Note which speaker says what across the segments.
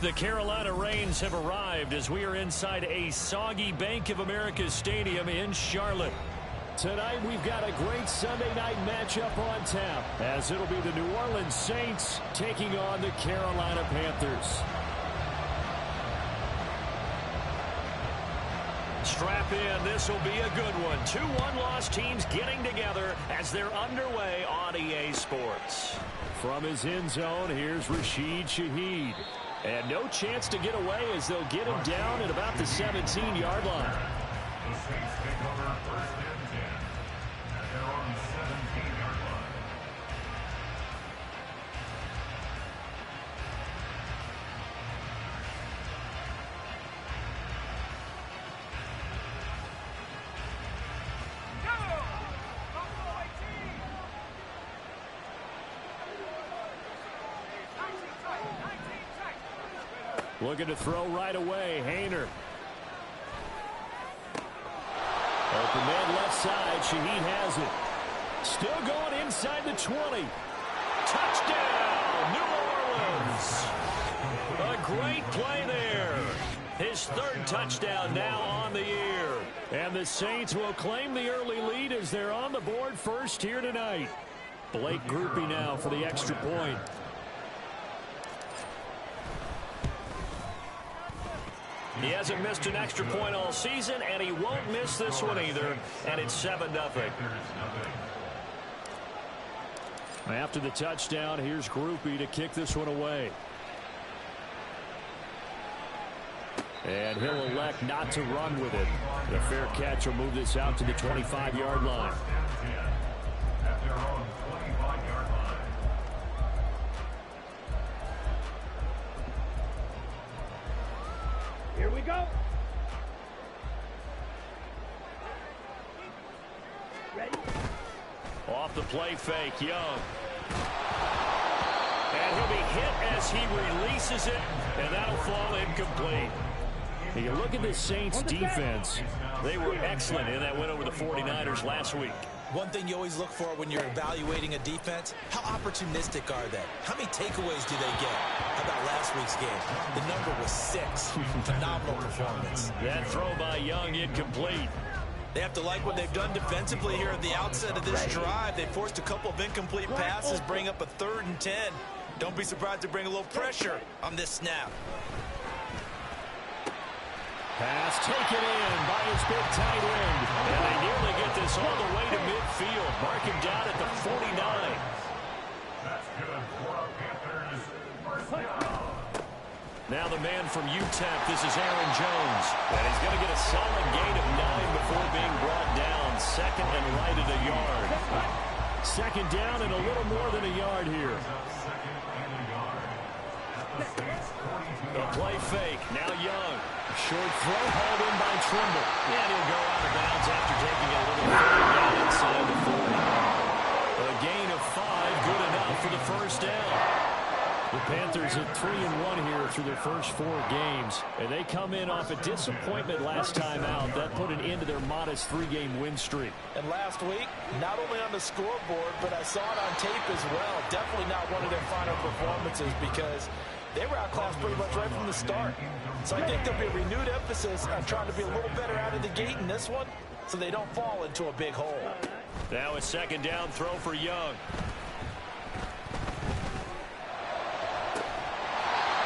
Speaker 1: The Carolina Rains have arrived as we are inside a soggy Bank of America Stadium in Charlotte.
Speaker 2: Tonight we've got a great Sunday night matchup on tap, as it'll be the New Orleans Saints taking on the Carolina Panthers.
Speaker 1: Strap in, this will be a good one. 2 one-loss teams getting together as they're underway on EA Sports.
Speaker 2: From his end zone, here's Rashid Shaheed. And no chance to get away as they'll get him down at about the 17-yard line.
Speaker 3: The Saints take over 1st and 10 at their own 17-yard line.
Speaker 2: Looking to throw right away, Haener. Open man left side, Shaheed has it. Still going inside the 20.
Speaker 1: Touchdown, New Orleans! A great play there. His 3rd touchdown now on the year.
Speaker 2: And the Saints will claim the early lead as they're on the board first here tonight. Blake Grupe now for the extra point.
Speaker 1: He hasn't missed an extra point all season, and he won't miss this one either. And it's 7-0.
Speaker 2: After the touchdown, here's Grupe to kick this one away. And he'll elect not to run with it. The fair catch will move this out to the 25-yard line.
Speaker 3: At their own 25-yard line.
Speaker 4: Here we go. Ready?
Speaker 1: Off the play fake, Young. And he'll be hit as he releases it, and that'll fall incomplete.
Speaker 2: You look at the Saints defense.
Speaker 1: They were excellent in that win over the 49ers last week.
Speaker 5: One thing you always look for when you're evaluating a defense, how opportunistic are they? How many takeaways do they get? How about last week's game? The number was 6. Phenomenal performance.
Speaker 1: That throw by Young incomplete.
Speaker 5: They have to like what they've done defensively here at the outset of this drive. They forced a couple of incomplete passes, bring up a 3rd and 10. Don't be surprised to bring a little pressure on this snap.
Speaker 2: Pass taken in by his big tight end.
Speaker 1: And they nearly get this all the way to midfield. Mark him down at the 49.
Speaker 3: That's good for our Panthers. 1st down.
Speaker 1: Now the man from UTEP, this is Aaron Jones. And he's going to get a solid gain of 9 before being brought down. 2nd and right at a yard.
Speaker 2: 2nd down and a little more than a yard here.
Speaker 3: 2nd and a yard. At the Saints 42.
Speaker 1: The play fake, now Young.
Speaker 2: Short throw hauled in by Trimble.
Speaker 1: And he'll go out of bounds after taking a little further down inside the 40. A gain of 5, good enough for the 1st down.
Speaker 2: The Panthers at 3-1 here through their first 4 games. And they come in off a disappointment last time out. That put an end to their modest 3-game win streak.
Speaker 6: And last week, not only on the scoreboard, but I saw it on tape as well. Definitely not one of their final performances because they were outclassed pretty much right from the start. So I think there'll be a renewed emphasis on trying to be a little better out of the gate in this one so they don't fall into a big hole.
Speaker 1: Now a 2nd down throw for Young.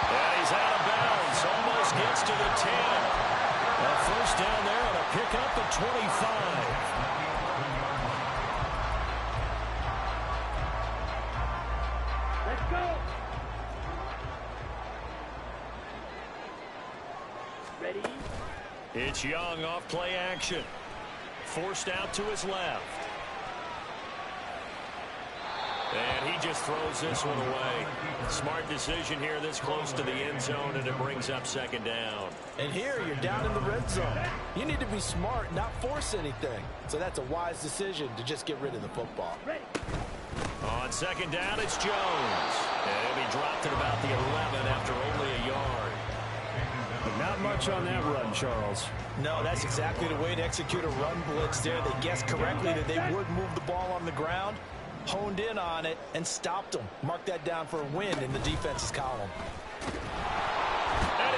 Speaker 1: And he's out of bounds. Almost gets to the 10. A 1st down there and a pickup at 25.
Speaker 4: Let's go. Ready?
Speaker 1: It's Young off play action. Forced out to his left. And he just throws this one away. Smart decision here this close to the end zone, and it brings up 2nd down.
Speaker 6: And here you're down in the red zone. You need to be smart, not force anything. So that's a wise decision to just get rid of the football.
Speaker 1: On 2nd down, it's Jones. And he'll be dropped at about the 11 after only a yard.
Speaker 2: Not much on that run, Charles.
Speaker 6: No, that's exactly the way to execute a run blitz there. They guessed correctly that they would move the ball on the ground, honed in on it, and stopped them. Mark that down for a win in the defense's column.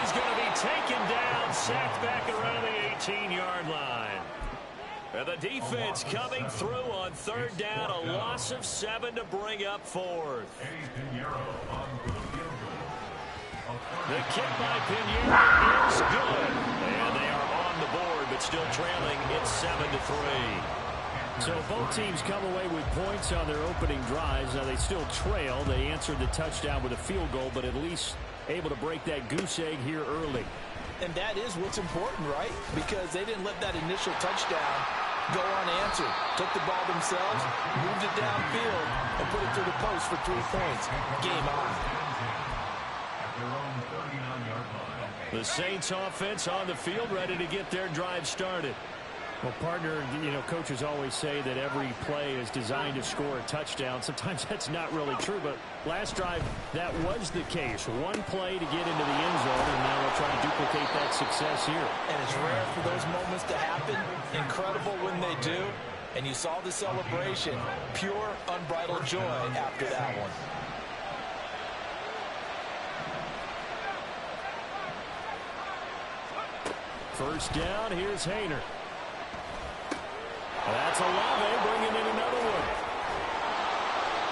Speaker 2: he's going to be taken down, sacked back around the 18-yard line. And the defense coming through on third down, a loss of 7 to bring up fourth. The kick by Pinheiro is good. And they are on the board, but still trailing. It's 7-3. So both teams come away with points on their opening drives. Now they still trail. They answered the touchdown with a field goal, but at least able to break that goose egg here early.
Speaker 6: And that is what's important, right? Because they didn't let that initial touchdown go unanswered. Took the ball themselves, moved it downfield, and put it through the post for 3 points. Game on.
Speaker 2: The Saints offense on the field, ready to get their drive started. Well, partner, coaches always say that every play is designed to score a touchdown. Sometimes that's not really true, but last drive, that was the case. One play to get into the end zone, and now they'll try to duplicate that success here.
Speaker 6: And it's rare for those moments to happen. Incredible when they do. And you saw the celebration. Pure, unbridled joy after that one.
Speaker 2: First down, here's Haener. That's Olave bringing in another one.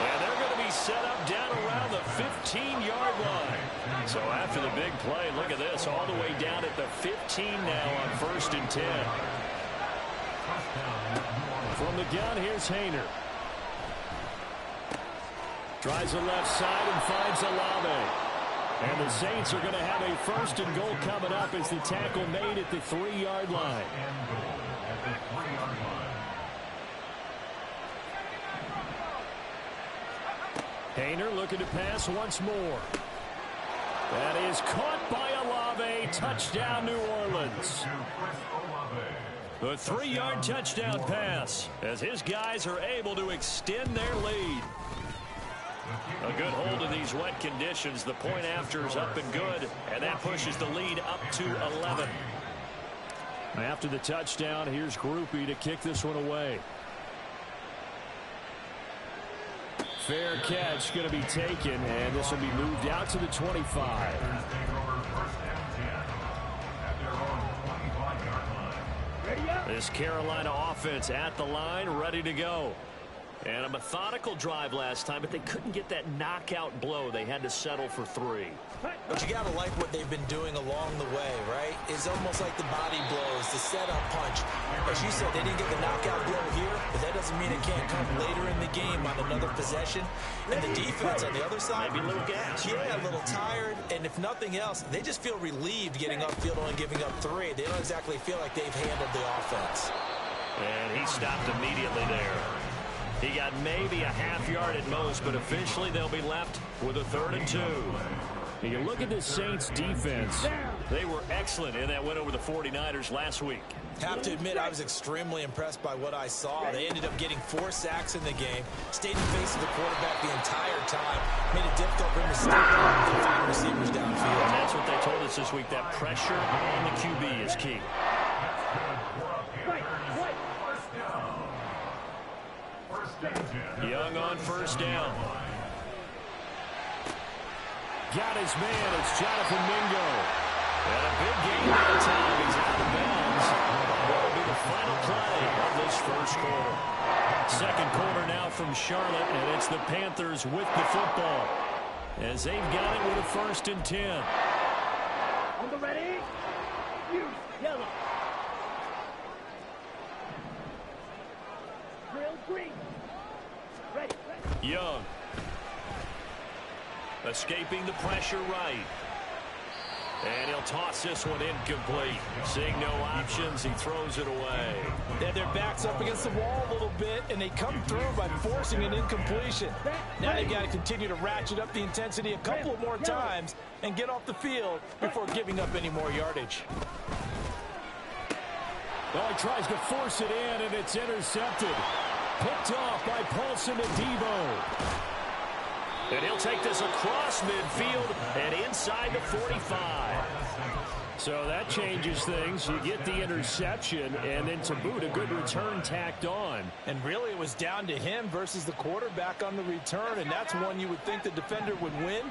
Speaker 2: And they're going to be set up down around the 15-yard line. So after the big play, look at this, all the way down at the 15 now on 1st and 10. From the gun, here's Haener. Tries the left side and finds Olave. And the Saints are going to have a 1st and goal coming up as the tackle made at the 3-yard line. Haener looking to pass once more. That is caught by Olave. Touchdown, New Orleans. The 3-yard touchdown pass as his guys are able to extend their lead. A good hold in these wet conditions. The point after is up and good, and that pushes the lead up to 11. After the touchdown, here's Grupe to kick this one away. Fair catch going to be taken, and this will be moved out to the 25. This Carolina offense at the line, ready to go. And a methodical drive last time, but they couldn't get that knockout blow. They had to settle for 3.
Speaker 5: But you got to like what they've been doing along the way, right? It's almost like the body blows, the setup punch. As you said, they didn't get the knockout blow here, but that doesn't mean it can't come later in the game on another possession. And the defense on the other side,
Speaker 2: maybe a little gas.
Speaker 5: Yeah, a little tired. And if nothing else, they just feel relieved getting upfield and giving up 3. They don't exactly feel like they've handled the offense.
Speaker 2: And he stopped immediately there. He got maybe a half yard at most, but officially they'll be left with a 3rd and 2. And you look at the Saints defense. They were excellent in that win over the 49ers last week.
Speaker 5: Have to admit, I was extremely impressed by what I saw. They ended up getting 4 sacks in the game, stayed in the face of the quarterback the entire time, made it difficult for him to stay with 5 receivers downfield.
Speaker 2: And that's what they told us this week, that pressure on the QB is key. Young on 1st down. Got his man. It's Jonathan Mingo. And a big game that time. He's out of bounds. That'll be the final play of this 1st quarter. 2nd quarter now from Charlotte, and it's the Panthers with the football as they've got it with a 1st and 10.
Speaker 4: On the ready. Use yellow. Drill green. Ready.
Speaker 2: Young. Escaping the pressure right. And he'll toss this one incomplete. Seeing no options, he throws it away.
Speaker 6: They have their backs up against the wall a little bit, and they come through by forcing an incompletion. Now they've got to continue to ratchet up the intensity a couple of more times and get off the field before giving up any more yardage.
Speaker 2: Well, he tries to force it in, and it's intercepted. Picked off by Paulson Adebo. And he'll take this across midfield and inside the 45. So that changes things. You get the interception, and then to boot, a good return tacked on.
Speaker 6: And really, it was down to him versus the quarterback on the return, and that's one you would think the defender would win.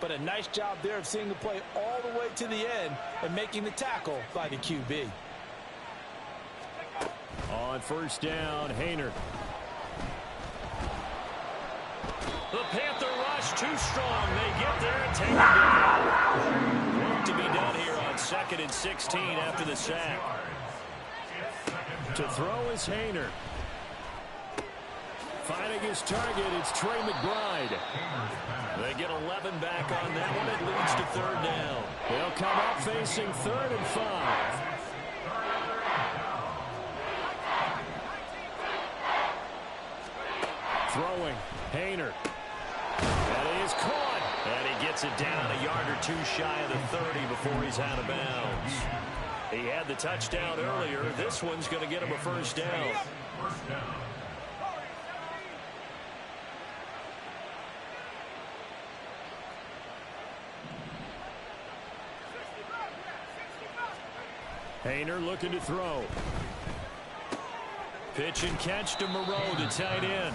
Speaker 6: but a nice job there of seeing the play all the way to the end and making the tackle by the QB.
Speaker 2: On first down, Haener.
Speaker 1: The Panther rush too strong. They get there and take it down. Work to be done here on 2nd and 16 after the sack.
Speaker 2: To throw is Haener. Finding his target, it's Trey McBride.
Speaker 1: They get 11 back on that one. It leads to 3rd down.
Speaker 2: They'll come up facing 3rd and 5. Throwing, Haener.
Speaker 1: And he is caught. And he gets it down a yard or two shy of the 30 before he's out of bounds. He had the touchdown earlier. This one's going to get him a first down.
Speaker 2: Haener looking to throw.
Speaker 1: Pitch and catch to Moreau, the tight end.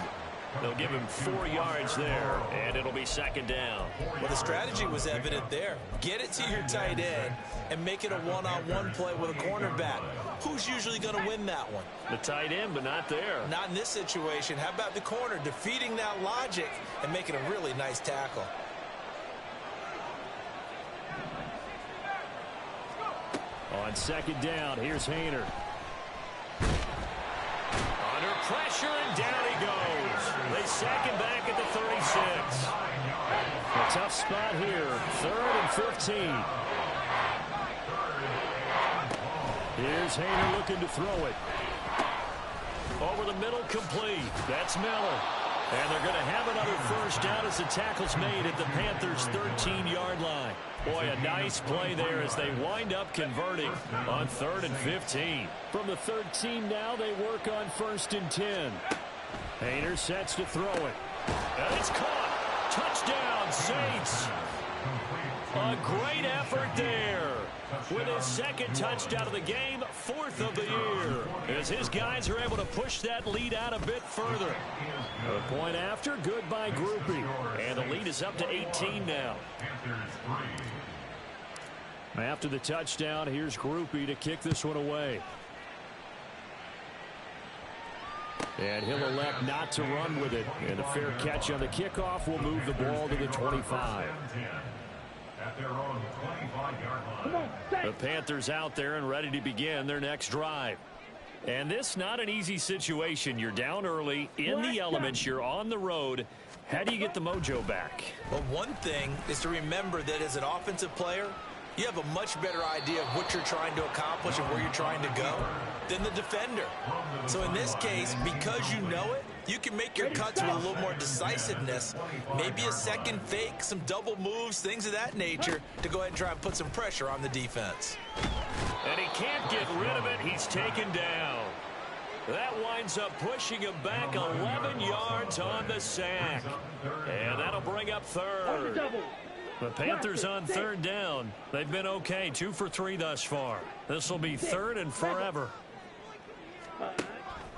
Speaker 1: They'll give him 4 yards there, and it'll be 2nd down.
Speaker 5: Well, the strategy was evident there. Get it to your tight end and make it a one-on-one play with a cornerback. Who's usually going to win that one?
Speaker 1: The tight end, but not there.
Speaker 5: Not in this situation. How about the corner defeating that logic and making a really nice tackle?
Speaker 2: On 2nd down, here's Haener.
Speaker 1: Under pressure, and down he goes. They sack him back at the 36.
Speaker 2: A tough spot here, 3rd and 15. Here's Haener looking to throw it.
Speaker 1: Over the middle, complete. That's Miller. And they're going to have another first down as the tackle's made at the Panthers' 13-yard line. Boy, a nice play there as they wind up converting on 3rd and 15.
Speaker 2: From the 13 now, they work on 1st and 10. Haener sets to throw it.
Speaker 1: And it's caught. Touchdown, Saints. A great effort there. With his 2nd touchdown of the game, 4th of the year. As his guys are able to push that lead out a bit further.
Speaker 2: A point after, good by Grupe.
Speaker 1: And the lead is up to 18 now.
Speaker 2: After the touchdown, here's Grupe to kick this one away. And he'll elect not to run with it. And a fair catch on the kickoff will move the ball to the 25.
Speaker 1: The Panthers out there and ready to begin their next drive. And this not an easy situation. You're down early, in the elements, you're on the road. How do you get the mojo back?
Speaker 5: Well, one thing is to remember that as an offensive player, you have a much better idea of what you're trying to accomplish and where you're trying to go than the defender. So in this case, because you know it, you can make your cuts with a little more decisiveness. Maybe a second fake, some double moves, things of that nature to go ahead and try and put some pressure on the defense.
Speaker 1: And he can't get rid of it. He's taken down. That winds up pushing him back 11 yards on the sack. And that'll bring up 3rd. The Panthers on 3rd down. They've been okay, 2 for 3 thus far. This will be 3rd and forever.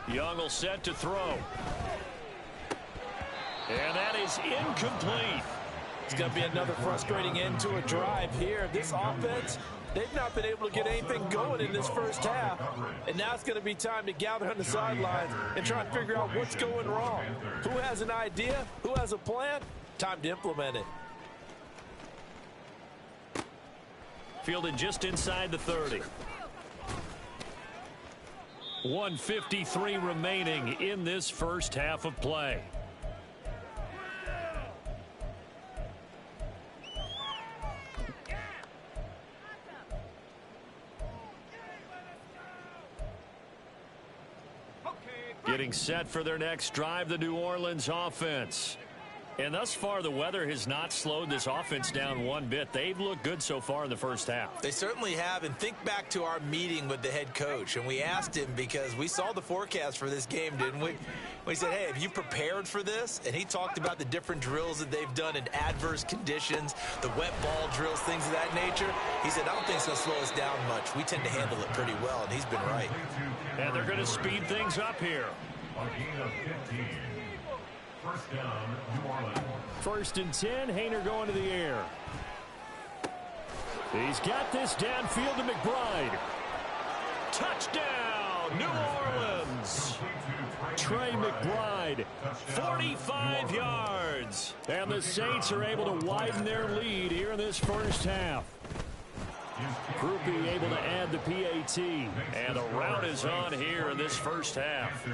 Speaker 1: Young will set to throw. And that is incomplete.
Speaker 6: It's going to be another frustrating end to a drive here. This offense, they've not been able to get anything going in this first half. And now it's going to be time to gather on the sidelines and try and figure out what's going wrong. Who has an idea? Who has a plan? Time to implement it.
Speaker 1: Fielded just inside the 30. 1:53 remaining in this first half of play. Getting set for their next drive, the New Orleans offense. And thus far, the weather has not slowed this offense down one bit. They've looked good so far in the first half.
Speaker 5: They certainly have. And think back to our meeting with the head coach. And we asked him because we saw the forecast for this game, didn't we? We said, hey, have you prepared for this? And he talked about the different drills that they've done in adverse conditions, the wet ball drills, things of that nature. He said, I don't think it's going to slow us down much. We tend to handle it pretty well, and he's been right.
Speaker 1: And they're going to speed things up here.
Speaker 3: First down, New Orleans.
Speaker 2: 1st and 10, Haener going to the air. He's got this downfield to McBride.
Speaker 1: Touchdown, New Orleans.
Speaker 2: Trey McBride,
Speaker 1: 45 yards.
Speaker 2: and the Saints are able to widen their lead here in this first half. Groupie able to add the PAT.
Speaker 1: And the rout is on here in this first half.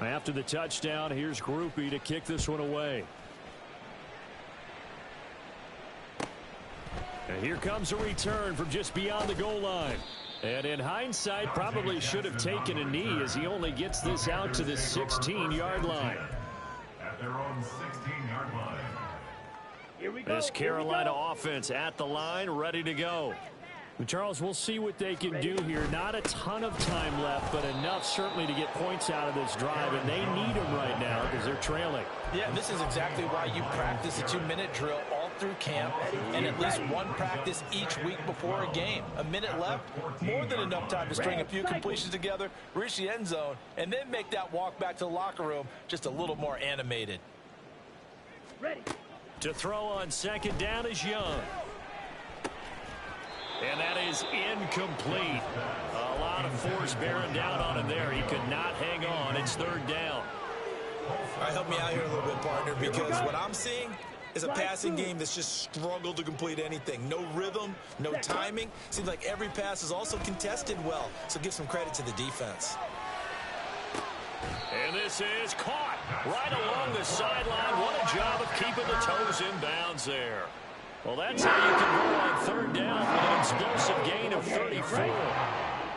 Speaker 2: After the touchdown, here's Groupie to kick this one away. And here comes a return from just beyond the goal line. And in hindsight, probably should have taken a knee as he only gets this out to the 16-yard line.
Speaker 3: At their own 16-yard line.
Speaker 4: Here we go.
Speaker 1: This Carolina offense at the line, ready to go.
Speaker 2: Charles, we'll see what they can do here. Not a ton of time left, but enough certainly to get points out of this drive, and they need them right now because they're trailing.
Speaker 6: Yeah, this is exactly why you practice a 2-minute drill all through camp and at least one practice each week before a game. A minute left, more than enough time to string a few completions together, reach the end zone, and then make that walk back to the locker room just a little more animated.
Speaker 4: Ready.
Speaker 1: To throw on 2nd down is Young. And that is incomplete. A lot of force bearing down on him there. He could not hang on. It's 3rd down.
Speaker 5: All right, help me out here a little bit, partner, because what I'm seeing is a passing game that's just struggled to complete anything. No rhythm, no timing. Seems like every pass is also contested well, so give some credit to the defense.
Speaker 1: And this is caught right along the sideline. What a job of keeping the toes in bounds there. Well, that's how you can roll on 3rd down with an explosive gain of 34.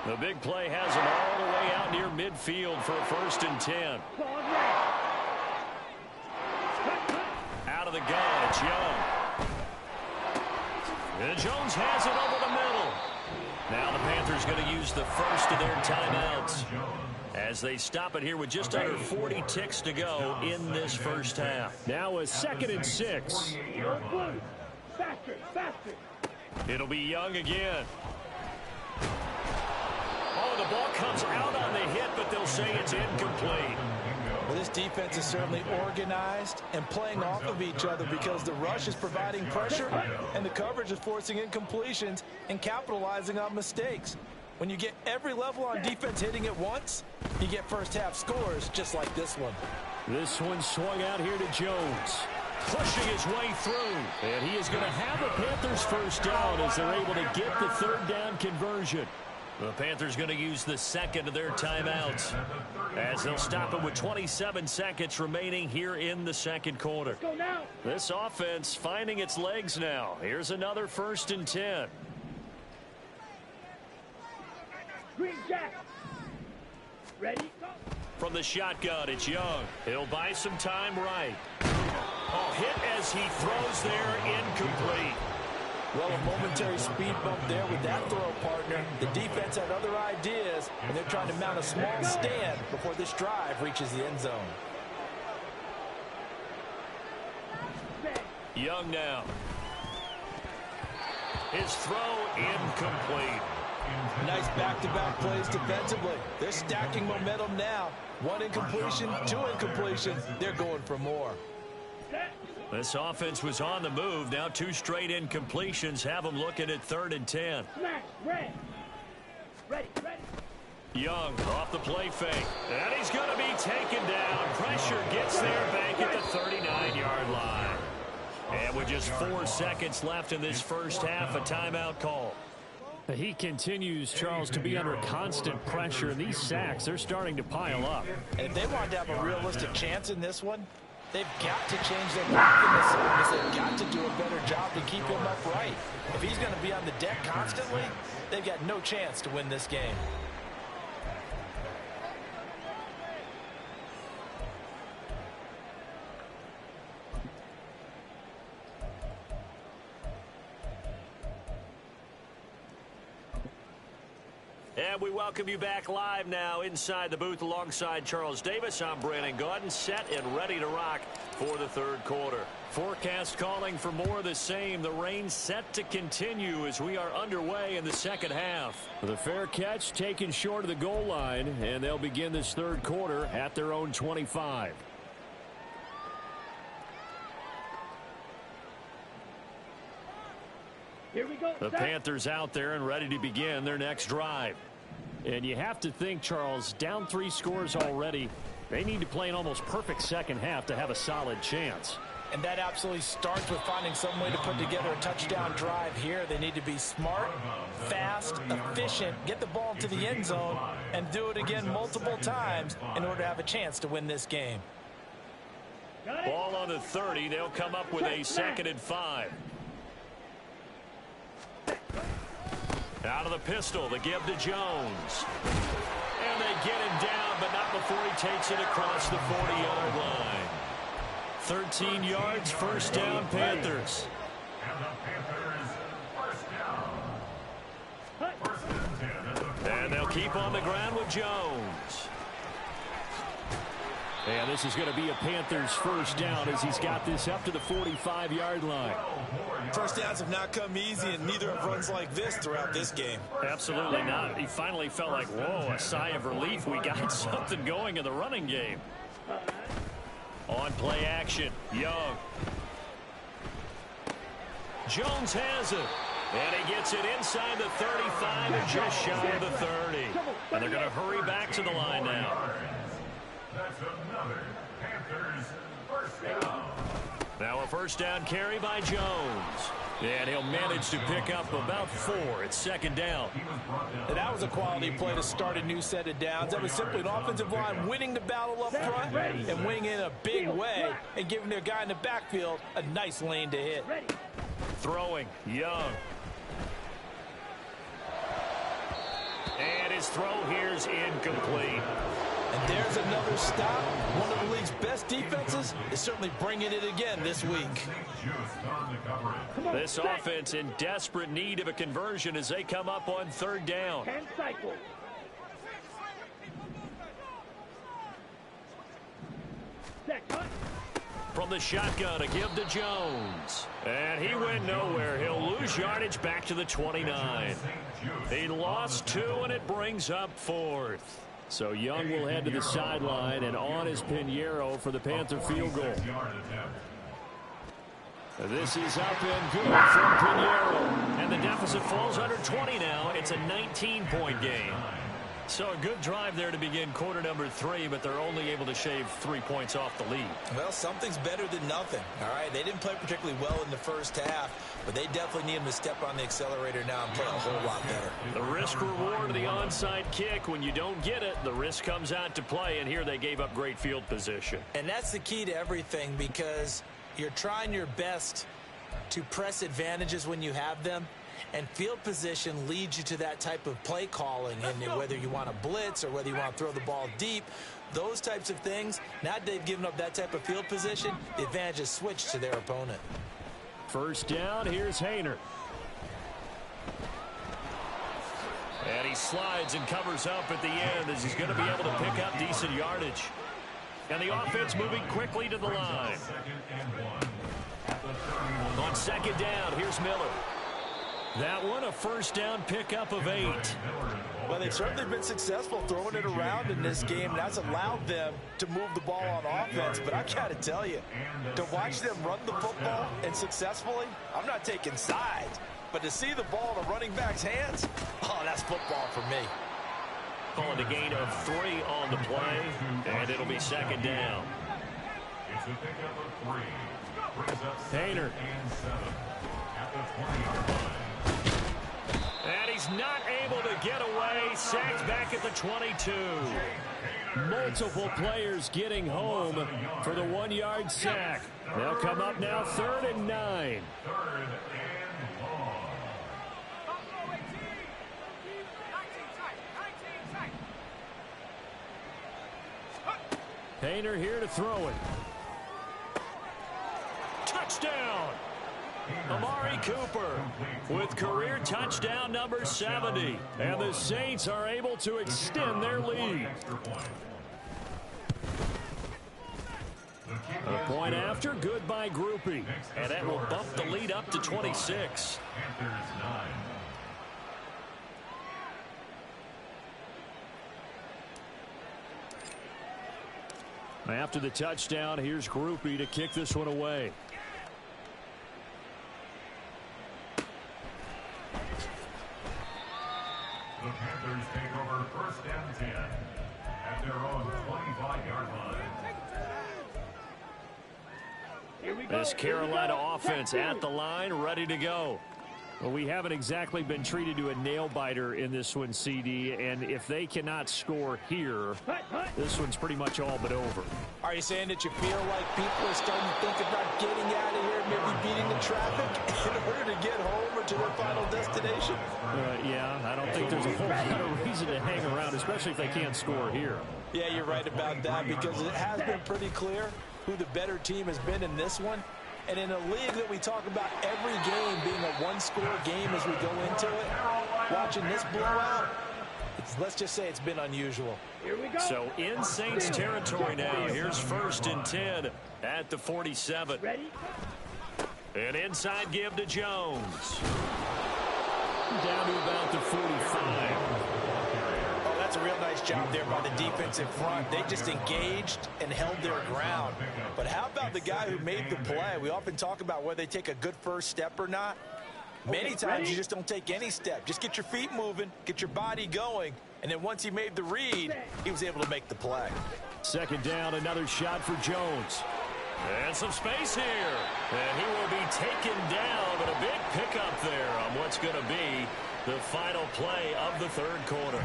Speaker 1: The big play has him all the way out near midfield for a 1st and 10. Out of the gun, it's Young. And Jones has it over the middle. Now the Panthers going to use the first of their timeouts as they stop it here with just under 40 ticks to go in this first half.
Speaker 2: Now a 2nd and 6.
Speaker 4: Faster, faster.
Speaker 1: It'll be Young again. Oh, the ball comes out on the hit, but they'll say it's incomplete.
Speaker 6: Well, this defense is certainly organized and playing off of each other because the rush is providing pressure and the coverage is forcing incompletions and capitalizing on mistakes. When you get every level on defense hitting at once, you get first half scores just like this one.
Speaker 2: This one swung out here to Jones.
Speaker 1: Pushing his way through.
Speaker 2: And he is going to have the Panthers first down as they're able to get the 3rd down conversion.
Speaker 1: The Panthers going to use the 2nd of their timeouts as they'll stop it with 27 seconds remaining here in the 2nd quarter.
Speaker 4: Go now.
Speaker 1: This offense finding its legs now. Here's another 1st and 10.
Speaker 4: Green Jack. Ready, go.
Speaker 1: From the shotgun, it's Young. He'll buy some time right. Oh, hit as he throws there, incomplete.
Speaker 6: Well, a momentary speed bump there with that throw, partner. The defense had other ideas, and they're trying to mount a small stand before this drive reaches the end zone.
Speaker 1: Young now. His throw incomplete.
Speaker 6: Nice back-to-back plays defensively. They're stacking momentum now. 1 incompletion, 2 incompletions. They're going for more.
Speaker 1: This offense was on the move. Now 2 straight incompletions have them looking at 3rd and 10.
Speaker 4: Smash, red. Ready, ready.
Speaker 1: Young off the play fake. And he's going to be taken down. Pressure gets there back at the 39-yard line. And with just 4 seconds left in this first half, a timeout call.
Speaker 2: He continues, Charles, to be under constant pressure. And these sacks, they're starting to pile up.
Speaker 6: And if they want to have a realistic chance in this one, they've got to change their blocking. They've got to do a better job to keep him upright. If he's going to be on the deck constantly, they've got no chance to win this game.
Speaker 1: And we welcome you back live now inside the booth alongside Charles Davis. I'm Brandon Gaudin, set and ready to rock for the third quarter. Forecast calling for more of the same. The rain set to continue as we are underway in the second half.
Speaker 2: The fair catch taken short of the goal line, and they'll begin this third quarter at their own 25.
Speaker 4: Here we go.
Speaker 2: The Panthers out there and ready to begin their next drive. And you have to think, Charles, down 3 scores already. They need to play an almost perfect second half to have a solid chance.
Speaker 6: And that absolutely starts with finding some way to put together a touchdown drive here. They need to be smart, fast, efficient, get the ball into the end zone, and do it again multiple times in order to have a chance to win this game.
Speaker 1: Ball on the 30. They'll come up with a 2nd and 5. Out of the pistol, the give to Jones. And they get him down, but not before he takes it across the 40-yard line. 13 yards, first down, Panthers.
Speaker 3: And the Panthers, first down. 1st and 10.
Speaker 1: And they'll keep on the ground with Jones.
Speaker 2: And this is going to be a Panthers first down as he's got this up to the 45-yard line.
Speaker 5: First downs have not come easy, and neither have runs like this throughout this game.
Speaker 1: Absolutely not. He finally felt like, whoa, a sigh of relief. We got something going in the running game. On play action, Young. Jones has it. And he gets it inside the 35 and just shy of the 30. And they're going to hurry back to the line now.
Speaker 3: That's another Panthers first down.
Speaker 1: Now a first down carry by Jones. And he'll manage to pick up about 4. It's 2nd down.
Speaker 6: And that was a quality play to start a new set of downs. That was simply an offensive line winning the battle up front and winning in a big way and giving their guy in the backfield a nice lane to hit.
Speaker 1: Throwing, Young. And his throw here's incomplete.
Speaker 6: And there's another stop. One of the league's best defenses is certainly bringing it again this week.
Speaker 1: This offense in desperate need of a conversion as they come up on 3rd down.
Speaker 4: 10 cycles.
Speaker 1: From the shotgun, a give to Jones. And he went nowhere. He'll lose yardage back to the 29. He lost 2, and it brings up 4th.
Speaker 2: So Young will head to the sideline, and on is Pinheiro for the Panther field goal.
Speaker 1: This is up and good from Pinheiro. And the deficit falls under 20 now. It's a 19-point game. So a good drive there to begin quarter number 3, but they're only able to shave 3 points off the lead.
Speaker 5: Well, something's better than nothing. All right, they didn't play particularly well in the first half, but they definitely need him to step on the accelerator now and play a whole lot better.
Speaker 1: The risk reward of the onside kick. When you don't get it, the risk comes out to play, and here they gave up great field position.
Speaker 5: And that's the key to everything, because you're trying your best to press advantages when you have them. And field position leads you to that type of play calling, and whether you want to blitz or whether you want to throw the ball deep, those types of things. Now that they've given up that type of field position, the advantage is switched to their opponent.
Speaker 2: First down, here's Haener.
Speaker 1: And he slides and covers up at the end as he's going to be able to pick up decent yardage. And the offense moving quickly to the line. On 2nd down, here's Miller. That one a first down pickup of 8.
Speaker 6: Well, they've certainly been successful throwing it around in this game. That's allowed them to move the ball on offense. But I got to tell you, to watch them run the football and successfully, I'm not taking sides. But to see the ball in a running back's hands, oh, that's football for me.
Speaker 1: Calling a gain of 3 on the play, and it'll be 2nd down.
Speaker 3: It's a pickup of 3. Brings up 2nd
Speaker 2: Haener.
Speaker 3: and 7 at the 20-yard line.
Speaker 1: And he's not able to get away. Sacked back at the 22.
Speaker 2: Multiple players getting home for the 1-yard sack. They'll come up now 3rd and 9.
Speaker 3: 3rd and long.
Speaker 2: Haener here to throw it.
Speaker 1: Touchdown. Amari Cooper with career touchdown number 70.
Speaker 2: And the Saints are able to extend their lead. A point after, good by Grupe.
Speaker 1: And that will bump the lead up to 26.
Speaker 2: After the touchdown, here's Grupe to kick this one away.
Speaker 3: The Panthers take over 1st and 10 at their own 25-yard line.
Speaker 2: This Carolina offense at the line, ready to go. Well, we haven't exactly been treated to a nail-biter in this one, CD, and if they cannot score here, this one's pretty much all but over.
Speaker 6: Are you saying that you feel like people are starting to think about getting out of here, maybe beating the traffic in order to get home or to their final destination?
Speaker 2: Yeah, I don't think there's a whole lot of reason to hang around, especially if they can't score here.
Speaker 6: Yeah, you're right about that, because it has been pretty clear who the better team has been in this one. And in a league that we talk about every game being a one-score game as we go into it, watching this blowout, let's just say it's been unusual.
Speaker 4: Here we go.
Speaker 1: So in Saints territory now. Here's 1st and 10 at the 47.
Speaker 4: Ready?
Speaker 1: An inside give to Jones.
Speaker 2: Down to about the 45.
Speaker 6: Oh, that's a real nice job there by the defensive front. They just engaged and held their ground. But how about the guy who made the play? We often talk about whether they take a good first step or not. Many times you just don't take any step. Just get your feet moving, get your body going, and then once he made the read, he was able to make the play.
Speaker 2: 2nd down, another shot for Jones.
Speaker 1: And some space here. And he will be taken down, but a big pickup there on what's going to be the final play of the 3rd quarter.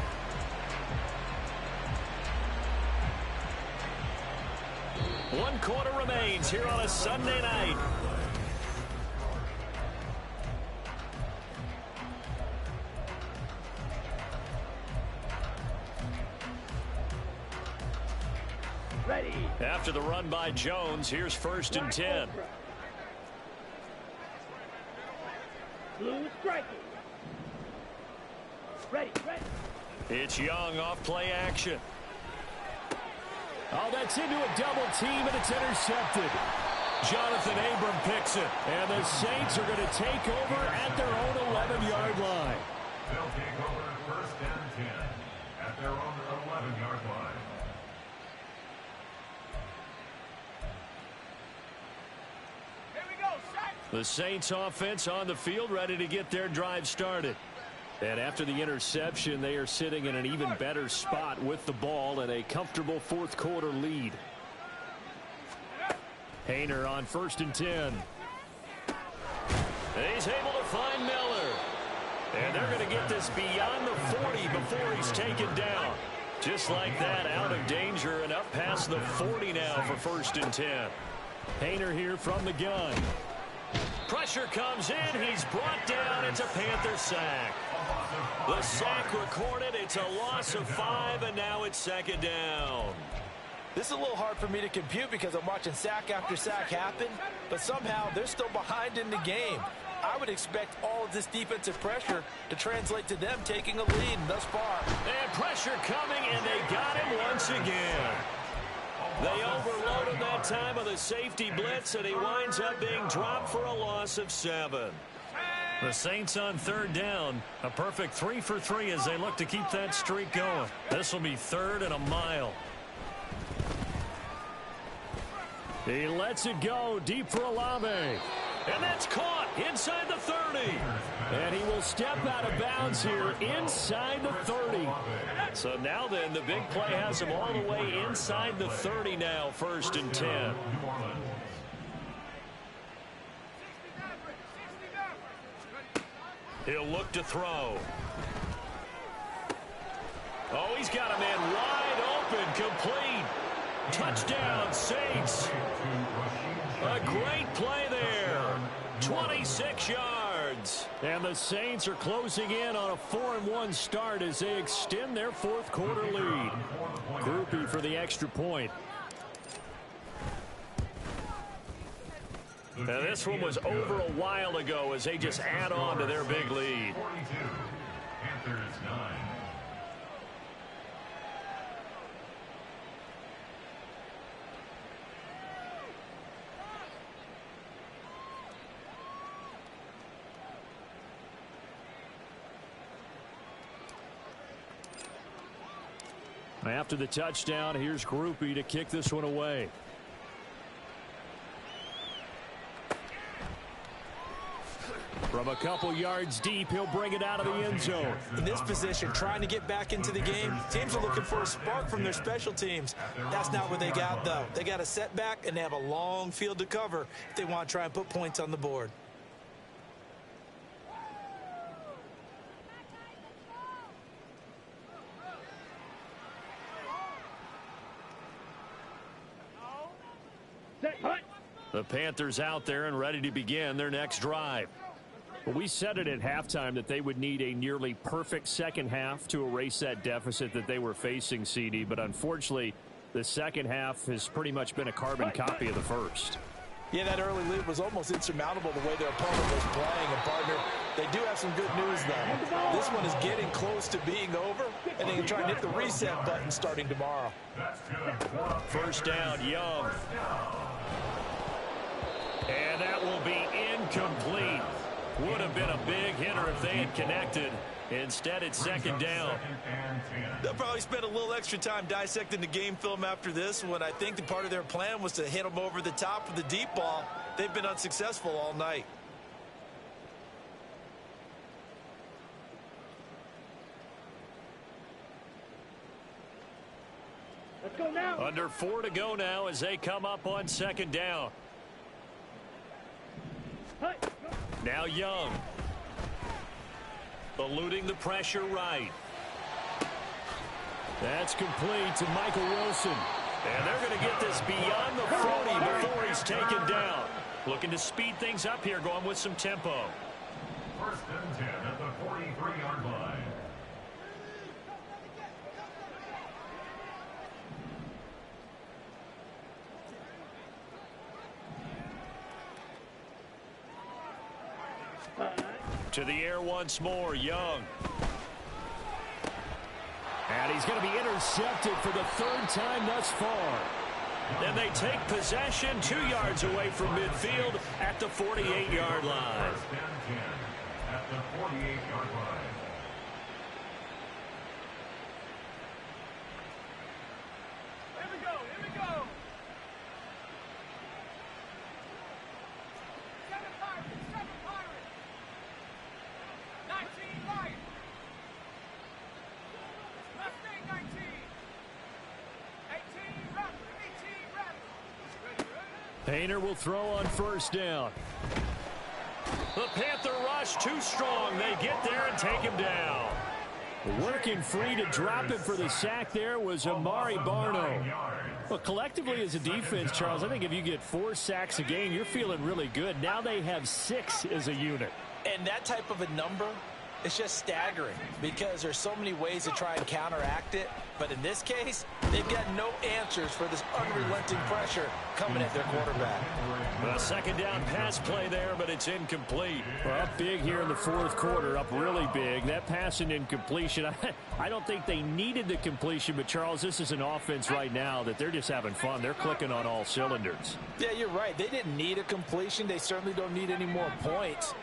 Speaker 1: One quarter remains here on a Sunday night.
Speaker 4: Ready.
Speaker 1: After the run by Jones, here's 1st and 10.
Speaker 4: Blue striking. Ready.
Speaker 1: It's Young off play action.
Speaker 2: Oh, that's into a double team, and it's intercepted.
Speaker 1: Jonathan Abram picks it.
Speaker 2: And the Saints are going to take over at their own 11-yard line.
Speaker 3: They'll take over 1st and 10 at their own 11-yard line.
Speaker 1: The Saints offense on the field, ready to get their drive started.
Speaker 2: And after the interception, they are sitting in an even better spot with the ball and a comfortable 4th quarter lead. Haener on 1st and 10.
Speaker 1: He's able to find Miller. And they're going to get this beyond the 40 before he's taken down. Just like that, out of danger and up past the 40 now for 1st and 10.
Speaker 2: Haener here from the gun.
Speaker 1: Pressure comes in. He's brought down. It's a Panther sack. The sack recorded. It's a loss of 5, and now it's 2nd down.
Speaker 6: This is a little hard for me to compute because I'm watching sack after sack happen, but somehow they're still behind in the game. I would expect all of this defensive pressure to translate to them taking a lead thus far.
Speaker 1: And pressure coming, and they got him once again. They overload him that time with a safety blitz, and he winds up being dropped for a loss of 7. The Saints on 3rd down. A perfect 3 for 3 as they look to keep that streak going. This will be 3rd and a mile.
Speaker 2: He lets it go deep for Olave.
Speaker 1: And that's caught inside the 30.
Speaker 2: And he will step out of bounds here inside the 30.
Speaker 1: So now then, the big play has him all the way inside the 30 now, 1st and 10. He'll look to throw. Oh, he's got a man wide open, complete. Touchdown, Saints. A great play there. 26 yards.
Speaker 2: And the Saints are closing in on a 4-1 start as they extend their 4th quarter lead. Grupe for the extra point.
Speaker 1: Now, this one was over a while ago as they just add on to their big lead.
Speaker 3: 42. Panthers 9.
Speaker 2: After the touchdown, here's Grupe to kick this one away. From a couple yards deep, he'll bring it out of the end zone.
Speaker 5: In this position, trying to get back into the game, teams are looking for a spark from their special teams. That's not what they got, though. They got a setback, and they have a long field to cover if they want to try and put points on the board.
Speaker 2: The Panthers out there and ready to begin their next drive. Well, we said it at halftime that they would need a nearly perfect second half to erase that deficit that they were facing, CD. But unfortunately, the second half has pretty much been a carbon copy of the first.
Speaker 6: Yeah, that early lead was almost insurmountable the way their opponent was playing. And, partner, they do have some good news, though. This one is getting close to being over, and they can try and hit the reset button starting tomorrow.
Speaker 1: First down, Young. And that will be incomplete. Would have been a big hitter if they had connected. Instead, it's second down.
Speaker 5: They'll probably spend a little extra time dissecting the game film after this one. I think the part of their plan was to hit them over the top of the deep ball. They've been unsuccessful all night.
Speaker 4: Let's go now.
Speaker 1: Under 4 to go now as they come up on second down. Now Young. Eluding the pressure right.
Speaker 2: That's complete to Michael Wilson.
Speaker 1: And they're going to get this beyond the 40 before he's taken down. Looking to speed things up here, going with some tempo.
Speaker 3: First and 10 at the 43-yard line.
Speaker 1: To the air once more, Young.
Speaker 2: And he's going to be intercepted for the third time thus far.
Speaker 1: Then they take possession 2 yards away from midfield at the 48-yard line.
Speaker 3: First and 10 at the 48-yard line.
Speaker 4: Here we go. Here we go. 7 Pirates. 7 Pirates. 19 Lions. Mustang 19. 18 Raptors. 18 Raptors.
Speaker 2: Painter will throw on first down.
Speaker 1: The Panther rush too strong. They get there and take him down.
Speaker 2: Working free to drop it for the sack there was Amari Barno. Well, collectively as a defense, Charles, I think if you get 4 sacks a game, you're feeling really good. Now they have 6 as a unit.
Speaker 5: And that type of a number, it's just staggering because there's so many ways to try and counteract it. But in this case, they've got no answers for this unrelenting pressure coming at their quarterback.
Speaker 1: A second down pass play there, but it's incomplete.
Speaker 2: Well, up big here in the fourth quarter, up really big. That pass and incompletion, I don't think they needed the completion, but Charles, this is an offense right now that they're just having fun. They're clicking on all cylinders.
Speaker 5: Yeah, you're right. They didn't need a completion. They certainly don't need any more points.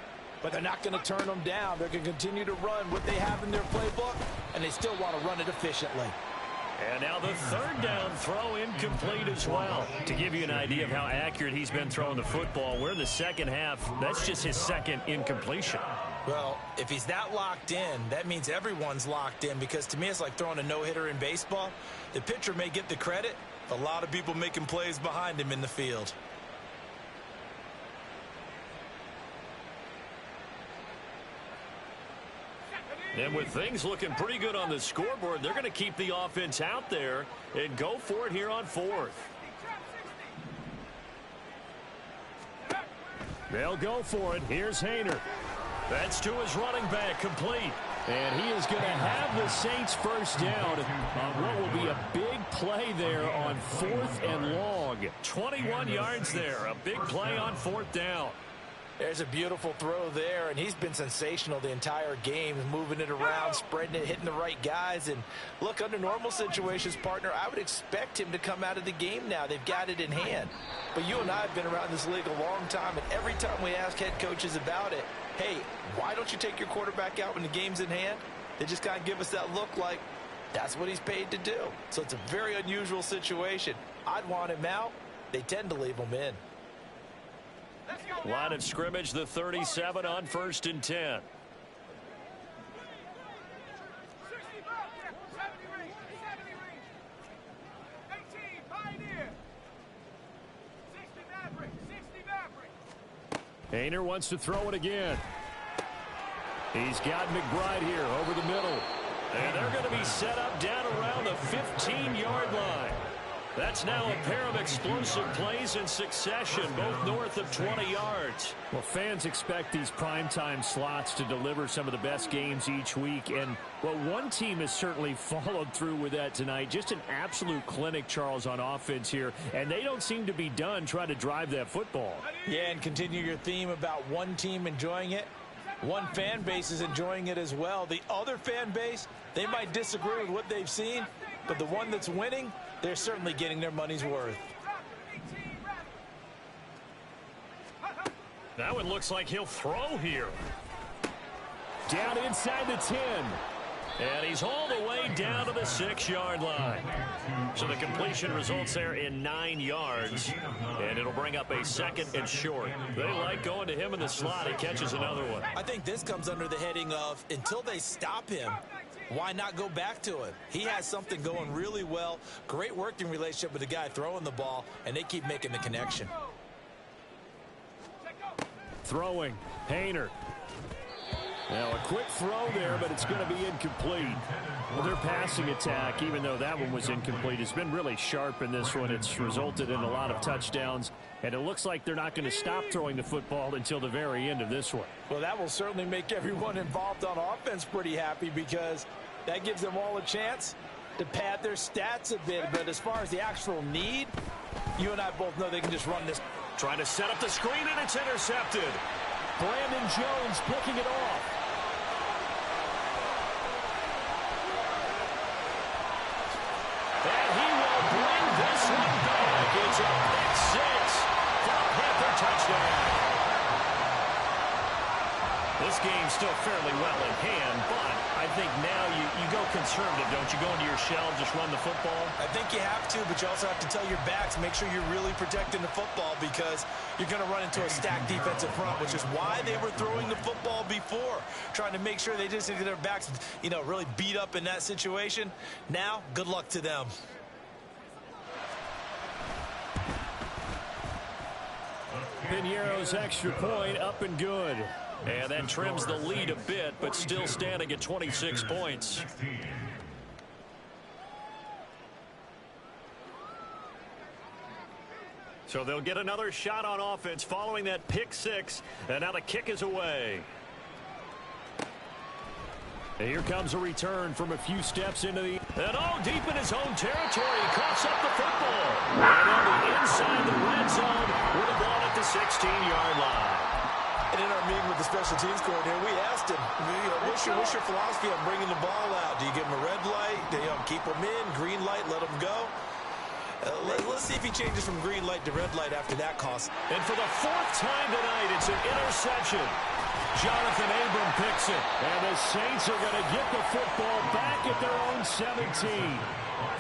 Speaker 5: But they're not going to turn them down. They're going to continue to run what they have in their playbook, and they still want to run it efficiently.
Speaker 1: And now the third down throw incomplete as well. To give you an idea of how accurate he's been throwing the football, we're in the second half. That's just his second incompletion.
Speaker 5: Well, if he's that locked in, that means everyone's locked in, because to me it's like throwing a no-hitter in baseball. The pitcher may get the credit, a lot of people making plays behind him in the field.
Speaker 1: And with things looking pretty good on the scoreboard, they're going to keep the offense out there and go for it here on fourth.
Speaker 2: They'll go for it. Here's Haener.
Speaker 1: That's to his running back, complete.
Speaker 2: And he is going to have the Saints first down on what will be a big play there on 4th and long.
Speaker 1: 21 yards there. A big play on 4th down.
Speaker 6: There's a beautiful throw there, and he's been sensational the entire game, moving it around, spreading it, hitting the right guys. And look, under normal situations, partner, I would expect him to come out of the game now. They've got it in hand. But you and I have been around this league a long time, and every time we ask head coaches about it, hey, why don't you take your quarterback out when the game's in hand? They just kind of give us that look like that's what he's paid to do. So it's a very unusual situation. I'd want him out. They tend to leave him in.
Speaker 1: Line of scrimmage, the 37 on 1st and 10.
Speaker 4: 60 back, 70 range, 70 range. 18, Pioneer. 60 Maverick, 60 Maverick.
Speaker 2: Haener wants to throw it again. He's got McBride here over the middle.
Speaker 1: And they're going to be set up down around the 15-yard line. That's now a pair of explosive plays in succession, both north of 20 yards.
Speaker 2: Well, fans expect these primetime slots to deliver some of the best games each week. And, well, one team has certainly followed through with that tonight. Just an absolute clinic, Charles, on offense here. And they don't seem to be done trying to drive that football.
Speaker 6: Yeah, and continue your theme about one team enjoying it. One fan base is enjoying it as well. The other fan base, they might disagree with what they've seen, but the one that's winning, they're certainly getting their money's worth.
Speaker 1: That one looks like he'll throw here.
Speaker 2: Down inside the 10.
Speaker 1: And he's all the way down to the 6-yard line. So the completion results there in 9 yards. And it'll bring up a 2nd and short. They like going to him in the slot. He catches another one.
Speaker 5: I think this comes under the heading of until they stop him, why not go back to him? He has something going really well. Great working relationship with the guy throwing the ball, and they keep making the connection.
Speaker 2: Throwing. Haener. Now a quick throw there, but it's going to be incomplete. Well, their passing attack, even though that one was incomplete, has been really sharp in this one. It's resulted in a lot of touchdowns, and it looks like they're not going to stop throwing the football until the very end of this one.
Speaker 6: Well, that will certainly make everyone involved on offense pretty happy because that gives them all a chance to pad their stats a bit. But as far as the actual need, you and I both know they can just run this.
Speaker 1: Trying to set up the screen, and it's intercepted.
Speaker 2: Brandon Jones picking it off.
Speaker 1: And he will bring this one back. It's a pick 6 for a Panther touchdown. This game's still fairly well in hand, but I think now you go conservative, don't you? Go into your shell and just run the football?
Speaker 6: I think you have to, but you also have to tell your backs, make sure you're really protecting the football because you're going to run into a stacked defensive front, which is why they were throwing the football before, trying to make sure they just get their backs, really beat up in that situation. Now, good luck to them.
Speaker 2: Piñeiro's extra point up and good.
Speaker 1: And that trims the lead a bit, but still standing at 26 points. So they'll get another shot on offense following that pick 6. And now the kick is away.
Speaker 2: And here comes a return from a few steps into the...
Speaker 1: And deep in his own territory, he coughs up the football. And on the inside the red zone with a ball at the 16-yard line.
Speaker 6: And in our meeting with the special teams coordinator, we asked him, what's your philosophy on bringing the ball out? Do you give him a red light? Do you keep him in? Green light, let him go? Let's see if he changes from green light to red light after that cost.
Speaker 1: And for the 4th time tonight, it's an interception. Jonathan Abram picks it.
Speaker 2: And the Saints are going to get the football back at their own 17.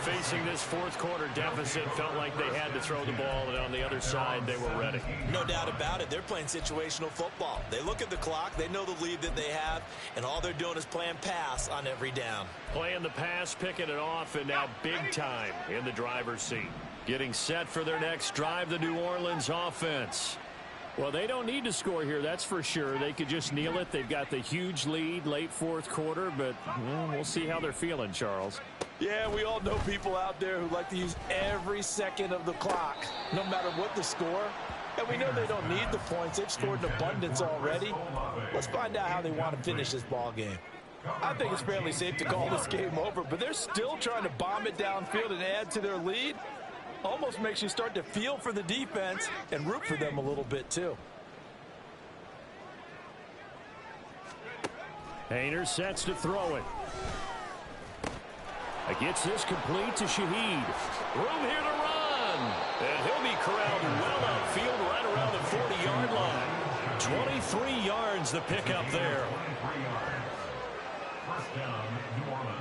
Speaker 1: Facing this 4th quarter deficit, felt like they had to throw the ball, and on the other side, they were ready.
Speaker 5: No doubt about it. They're playing situational football. They look at the clock. They know the lead that they have, and all they're doing is playing pass on every down.
Speaker 1: Playing the pass, picking it off, and now big time in the driver's seat. Getting set for their next drive, the New Orleans offense.
Speaker 2: Well, they don't need to score here, that's for sure. They could just kneel it. They've got the huge lead late 4th quarter, but we'll see how they're feeling, Charles.
Speaker 6: Yeah, we all know people out there who like to use every second of the clock, no matter what the score. And we know they don't need the points. They've scored in abundance already. Let's find out how they want to finish this ball game. I think it's fairly safe to call this game over, but they're still trying to bomb it downfield and add to their lead. Almost makes you start to feel for the defense and root for them a little bit too.
Speaker 2: Haener sets to throw it. Gets this complete to Shaheed.
Speaker 1: Room here to run. And he'll be corralled well upfield right around the 40-yard line. 23 yards the pickup there.
Speaker 3: First down, New Orleans.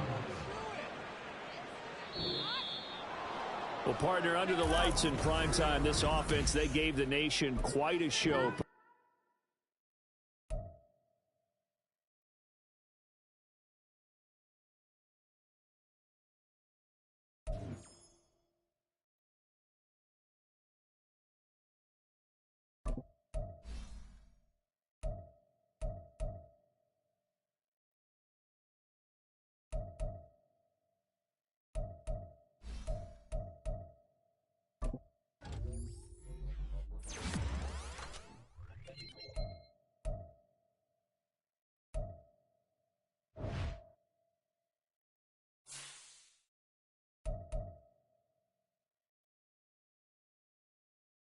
Speaker 2: Well, partner, under the lights in primetime, this offense, they gave the nation quite a show.